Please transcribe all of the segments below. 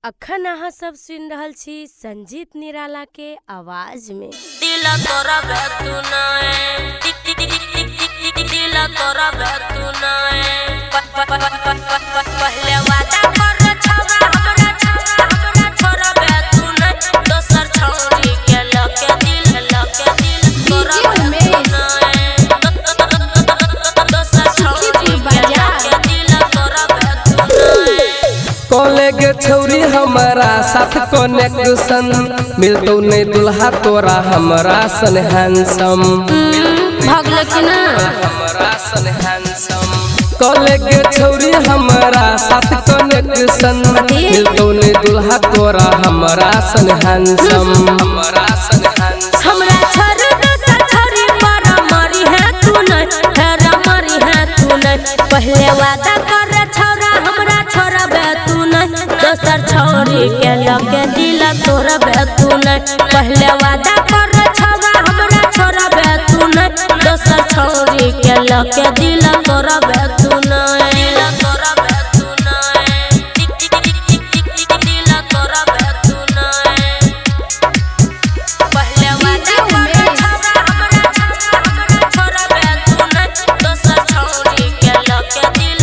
अखन अहाँ सब सुन रहल छी संजीत निराला के आवाज में। दिल तोरा तू दिल तोरा तू पहले वादा कर छवा हमरा छोरा तू न दोसर छौरी के लके दिल तोरा दोसर छौरी के लके दिल तोरा कॉलेज छौरी हमारा साथ कनेक्शन मिलतो नहीं दुल्हा तोरा हमारा सन हैंडसम भागल कि ना हमारा सन हैंडसम कॉलेज छौरी हमारा साथ कनेक्शन मिलतो नहीं दुल्हा तोरा हमारा सन हैंडसम हमारा सन हैंडसम हमरा छोड़ दोसर छौरी पर मरी है तू नहीं फेर मरी है तू नहीं पहले वादा कर छौरा हमरा छोरा तू नहीं दोसर छौरी के लके दिल तोरा तू नहीं पहले वादा कर छौरा हमरा छोरा तू नहीं दोसर छौरी के लके दिल तोरा तू नहीं दिल तोरा तू नहीं दिल तोरा तू नहीं पहले वादा कर छौरा हमरा छोरा तू नहीं दोसर छौरी के लके दिल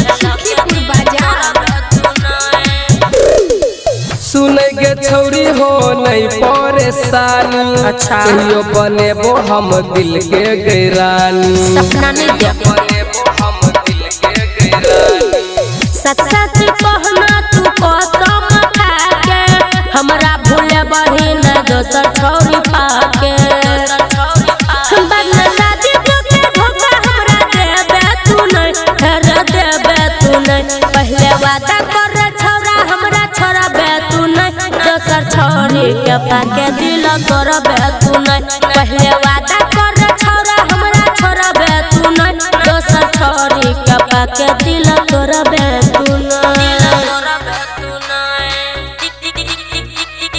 सुने गे छौरी हो नहीं परेशानी अच्छा कहियो बनेबो हम दिल के गैरानी सपना नहीं देख बनेबो हम दिल के गैरानी सच सच कहना तू कसम खा के हमरा भूले बढ़ी न दोसर छौरी पाके बदला शादी के धोखा हमरा देबे तू नहीं फेर देबे तू नहीं पहले वादा कर छौरा हमरा छोरा तू नहीं दोसर छौरी के पाके दिल तोरा तू नहीं पहले वादा कर छौरा हमरा छोरा तू नहीं दोसर छौरी के पाके दिल तोरा तू नहीं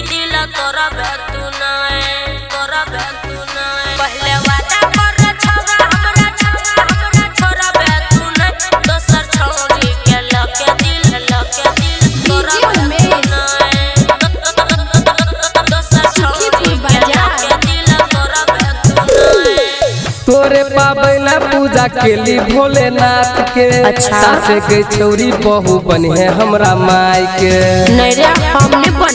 दिल तोरा तू नहीं पहले वादा कर छौरा हमरा छोरा तू नहीं दोसर छौरी के लके दिल तोरा तोरे पाबैला पूजा केली भोलेनाथ के अच्छा। सासे के छौरी बहू बनी है हमरा माई के नहीं रे हमने बन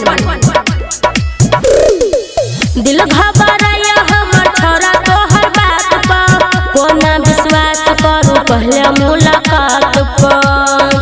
दिल घबराया हमर छोरा तोहर बात पर कोना विश्वास करू पहले मुलाकात पर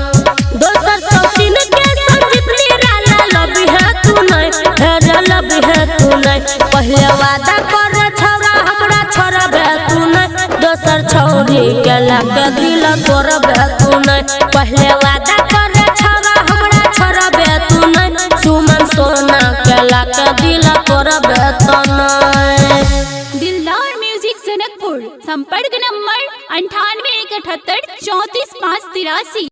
दोसर सौतीन के संजीत निराला लबी है तू नहीं फेर लबी है तू नहीं पहले वादा कर छौरा हमरा छोरा तू नहीं दोसर छौरी के लके दिल तोरा तू नहीं पहले वादा कर छौरा हमरा छोरा तू नहीं सुमन सोना के लके दिल तोरा तू नहीं दिलदार म्यूजिक जनकपुर संपर्क नंबर 98 178 34 5 83।